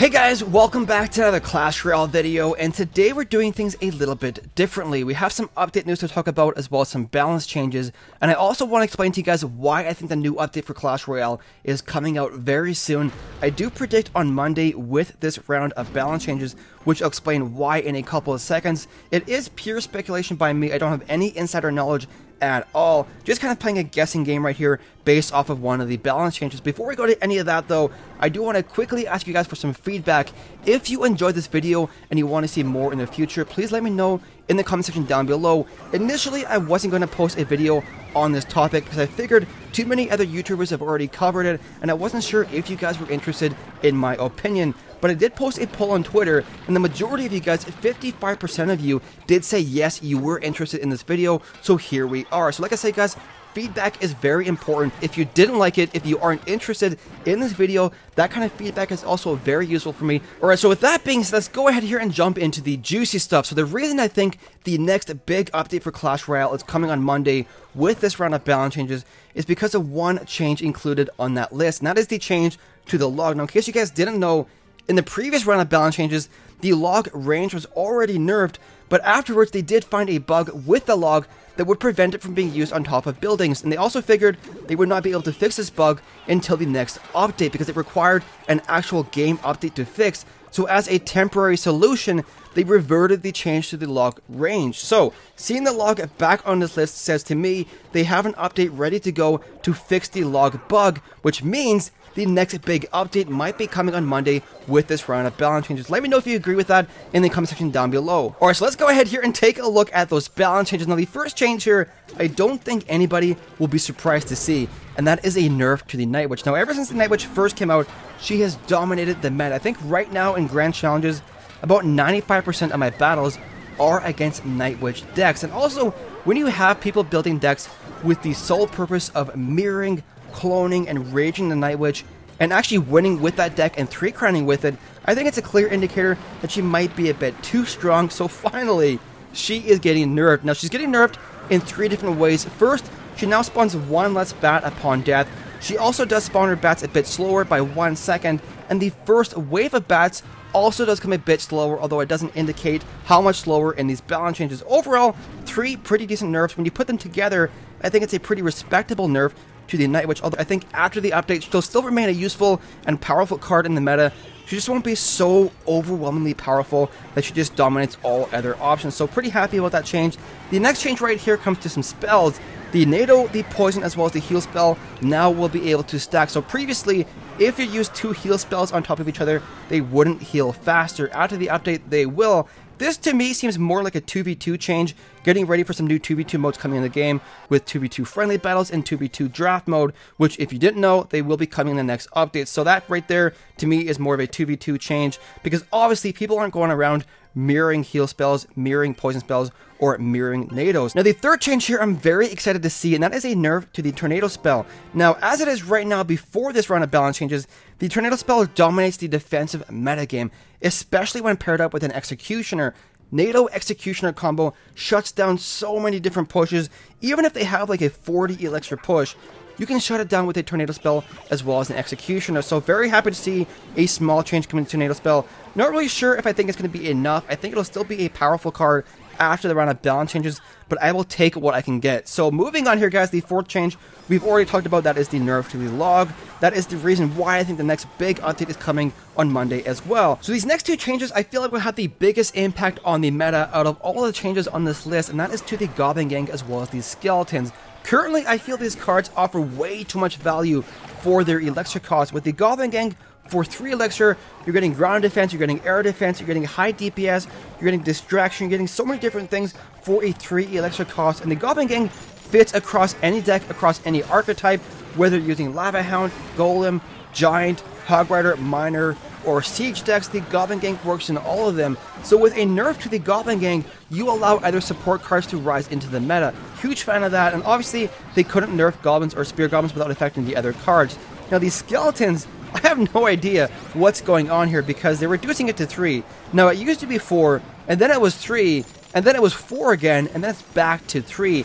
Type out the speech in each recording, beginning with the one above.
Hey guys, welcome back to another Clash Royale video, and today we're doing things a little bit differently. We have some update news to talk about as well as some balance changes, and I also want to explain to you guys why I think the new update for Clash Royale is coming out very soon. I do predict on Monday with this round of balance changes, which I'll explain why in a couple of seconds. It is pure speculation by me. I don't have any insider knowledge at all. Just kind of playing a guessing game right here based off of one of the balance changes. Before we go to any of that though, I do want to quickly ask you guys for some feedback. If you enjoyed this video and you want to see more in the future, please let me know in the comment section down below. Initially, I wasn't going to post a video on this topic because I figured too many other YouTubers have already covered it, and I wasn't sure if you guys were interested in my opinion. But I did post a poll on Twitter, and the majority of you guys, 55% of you, did say yes, you were interested in this video, so here we are. So like I said guys, feedback is very important. If you didn't like it, if you aren't interested in this video, that kind of feedback is also very useful for me. Alright, so with that being said, let's go ahead here and jump into the juicy stuff. So the reason I think the next big update for Clash Royale is coming on Monday with this round of balance changes is because of one change included on that list, and that is the change to the log. Now, in case you guys didn't know, in the previous round of balance changes, the log range was already nerfed, but afterwards they did find a bug with the log that would prevent it from being used on top of buildings, and they also figured they would not be able to fix this bug until the next update because it required an actual game update to fix. So as a temporary solution, they reverted the change to the log range. So seeing the log back on this list says to me they have an update ready to go to fix the log bug, which means the next big update might be coming on Monday with this round of balance changes. Let me know if you agree with that in the comment section down below. Alright, so let's go ahead here and take a look at those balance changes. Now, the first change here, I don't think anybody will be surprised to see, and that is a nerf to the Night Witch. Now, ever since the Night Witch first came out, she has dominated the meta. I think right now in Grand Challenges, about 95% of my battles are against Night Witch decks. And also, when you have people building decks with the sole purpose of mirroring, cloning, and raging the Night Witch, and actually winning with that deck and 3-crowning with it, I think it's a clear indicator that she might be a bit too strong. So finally, she is getting nerfed. Now, she's getting nerfed in 3 different ways. First, she now spawns 1 less bat upon death. She also does spawn her bats a bit slower by 1 second, and the first wave of bats also does come a bit slower, although it doesn't indicate how much slower in these balance changes. Overall, 3 pretty decent nerfs. When you put them together, I think it's a pretty respectable nerf to the Night Witch, although I think after the update she'll still remain a useful and powerful card in the meta. She just won't be so overwhelmingly powerful that she just dominates all other options. So pretty happy about that change. The next change right here comes to some spells. The NATO, the poison, as well as the heal spell now will be able to stack. So previously, if you use 2 heal spells on top of each other, they wouldn't heal faster. After the update, they will. This to me seems more like a 2v2 change, getting ready for some new 2v2 modes coming in the game with 2v2 friendly battles and 2v2 draft mode, which if you didn't know, they will be coming in the next update. So that right there to me is more of a 2v2 change, because obviously people aren't going around mirroring heal spells, mirroring poison spells, or mirroring NATOs. Now, the third change here I'm very excited to see, and that is a nerf to the Tornado spell. Now, as it is right now before this round of balance changes, the Tornado spell dominates the defensive metagame, especially when paired up with an Executioner. NATO Executioner combo shuts down so many different pushes. Even if they have like a 40 elixir push, you can shut it down with a Tornado spell as well as an Executioner. So very happy to see a small change coming to Tornado spell. Not really sure if I think it's going to be enough. I think it'll still be a powerful card after the round of balance changes, but I will take what I can get. So moving on here guys, the fourth change we've already talked about, that is the nerf to the log. That is the reason why I think the next big update is coming on Monday as well. So these next 2 changes I feel like will have the biggest impact on the meta out of all the changes on this list, and that is to the Goblin gang as well as the skeletons. Currently, I feel these cards offer way too much value for their elixir cost. With the Goblin gang, for 3 elixir, you're getting ground defense, you're getting air defense, you're getting high DPS, you're getting distraction, you're getting so many different things for a 3 elixir cost. And the Goblin gang fits across any deck, across any archetype, whether you're using Lava Hound, Golem, Giant, Hog Rider, Miner, or Siege decks. The Goblin gang works in all of them. So with a nerf to the Goblin gang, you allow other support cards to rise into the meta. Huge fan of that, and obviously they couldn't nerf Goblins or Spear Goblins without affecting the other cards. Now these Skeletons, I have no idea what's going on here because they're reducing it to 3. Now it used to be 4, and then it was 3, and then it was 4 again, and then it's back to 3.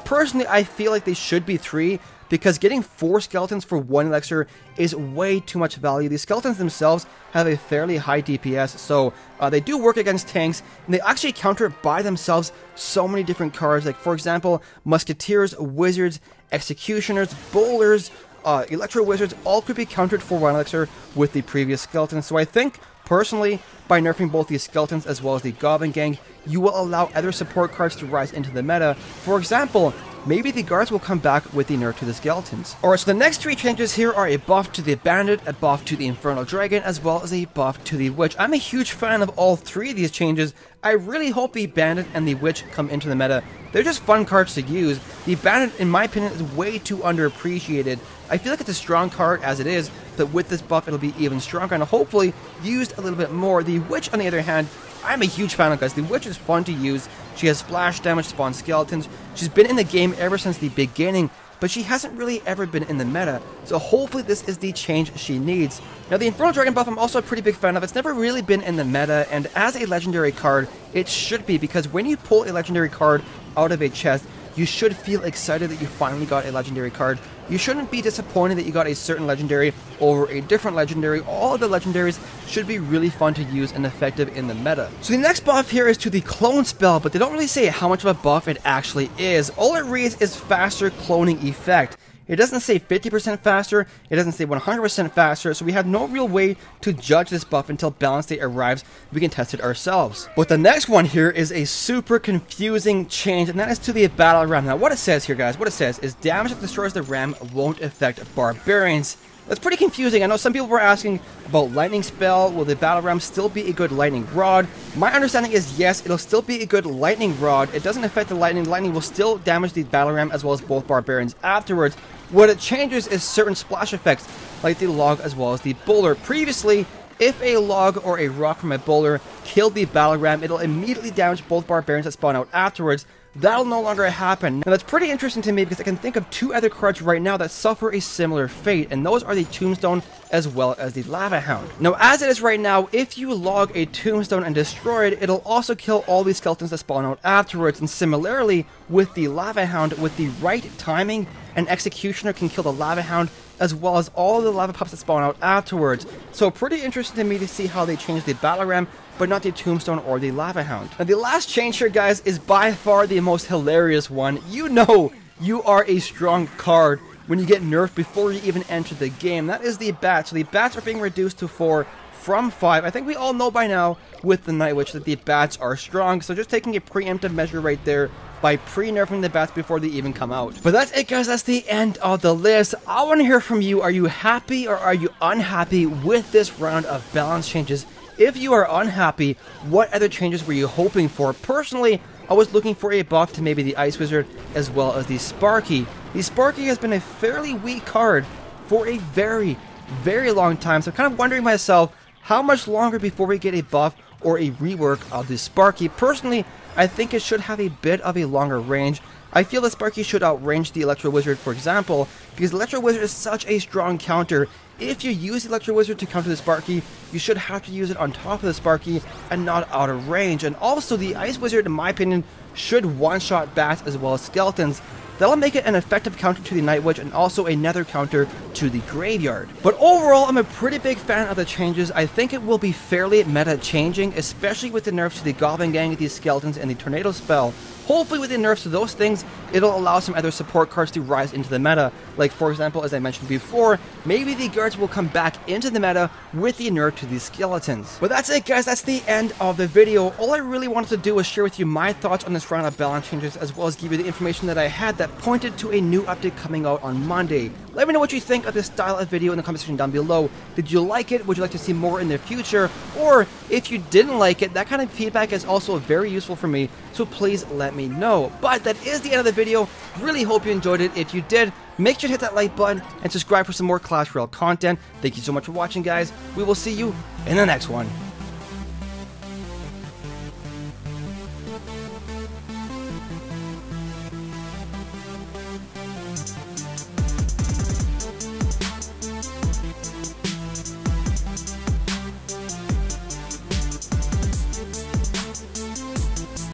Personally, I feel like they should be 3, because getting 4 skeletons for 1 elixir is way too much value. These skeletons themselves have a fairly high DPS, so they do work against tanks, and they actually counter by themselves so many different cards, like for example, musketeers, wizards, executioners, bowlers, electro wizards, all could be countered for 1 elixir with the previous skeleton. So I think, personally, by nerfing both these skeletons as well as the Goblin Gang, you will allow other support cards to rise into the meta. For example, maybe the guards will come back with the nerf to the skeletons. Alright, so the next 3 changes here are a buff to the Bandit, a buff to the Inferno Dragon, as well as a buff to the Witch. I'm a huge fan of all 3 of these changes. I really hope the Bandit and the Witch come into the meta. They're just fun cards to use. The Bandit, in my opinion, is way too underappreciated. I feel like it's a strong card as it is, but with this buff it'll be even stronger and hopefully used a little bit more. The Witch, on the other hand, I'm a huge fan of, guys. The Witch is fun to use. She has splash damage, spawn skeletons. She's been in the game ever since the beginning, but she hasn't really ever been in the meta, so hopefully this is the change she needs. Now the Inferno Dragon buff I'm also a pretty big fan of. It's never really been in the meta, and as a legendary card, it should be, because when you pull a legendary card out of a chest, you should feel excited that you finally got a legendary card. You shouldn't be disappointed that you got a certain legendary over a different legendary. All of the legendaries should be really fun to use and effective in the meta. So the next buff here is to the clone spell, but they don't really say how much of a buff it actually is. All it reads is faster cloning effect. It doesn't say 50% faster, it doesn't say 100% faster, so we have no real way to judge this buff until balance date arrives. We can test it ourselves. But the next one here is a super confusing change, and that is to the battle ram. Now what it says here, guys, what it says is damage that destroys the ram won't affect barbarians. That's pretty confusing. I know some people were asking about lightning spell. Will the battle ram still be a good lightning rod? My understanding is yes, it'll still be a good lightning rod. It doesn't affect the lightning. Lightning will still damage the battle ram as well as both barbarians afterwards. What it changes is certain splash effects, like the log as well as the bowler. Previously, if a log or a rock from a bowler killed the battle ram, it'll immediately damage both barbarians that spawn out afterwards. That'll no longer happen. Now that's pretty interesting to me because I can think of 2 other cards right now that suffer a similar fate, and those are the Tombstone as well as the Lava Hound. Now as it is right now, if you log a Tombstone and destroy it, it'll also kill all these skeletons that spawn out afterwards, and similarly with the Lava Hound, with the right timing, an Executioner can kill the Lava Hound as well as all the lava pups that spawn out afterwards. So pretty interesting to me to see how they change the battle ram, but not the Tombstone or the Lava Hound. Now the last change here, guys, is by far the most hilarious one. You know you are a strong card when you get nerfed before you even enter the game. That is the bats. So the bats are being reduced to 4 from 5. I think we all know by now with the Night Witch that the bats are strong, so just taking a preemptive measure right there by pre-nerfing the bats before they even come out. But that's it, guys. That's the end of the list. I want to hear from you. Are you happy or are you unhappy with this round of balance changes? If you are unhappy, what other changes were you hoping for? Personally, I was looking for a buff to maybe the Ice Wizard as well as the Sparky. The Sparky has been a fairly weak card for a very, very long time, so I'm kind of wondering myself, how much longer before we get a buff or a rework of the Sparky? Personally, I think it should have a bit of a longer range. I feel the Sparky should outrange the Electro Wizard, for example, because the Electro Wizard is such a strong counter. If you use the Electro Wizard to counter the Sparky, you should have to use it on top of the Sparky and not out of range. And also, the Ice Wizard, in my opinion, should one-shot bats as well as skeletons. That'll make it an effective counter to the Night Witch and also another counter to the Graveyard. But overall, I'm a pretty big fan of the changes. I think it will be fairly meta changing, especially with the nerfs to the Goblin Gang, the skeletons, and the Tornado spell. Hopefully with the nerfs to those things, it'll allow some other support cards to rise into the meta. Like, for example, as I mentioned before, maybe the guards will come back into the meta with the nerf to the skeletons. But that's it, guys. That's the end of the video. All I really wanted to do was share with you my thoughts on this round of balance changes, as well as give you the information that I had that pointed to a new update coming out on Monday. Let me know what you think of this style of video in the comment section down below. Did you like it? Would you like to see more in the future? Or if you didn't like it, that kind of feedback is also very useful for me, so please let me know. But that is the end of the video. Really hope you enjoyed it. If you did, make sure to hit that like button and subscribe for some more Clash Royale content. Thank you so much for watching, guys. We will see you in the next one.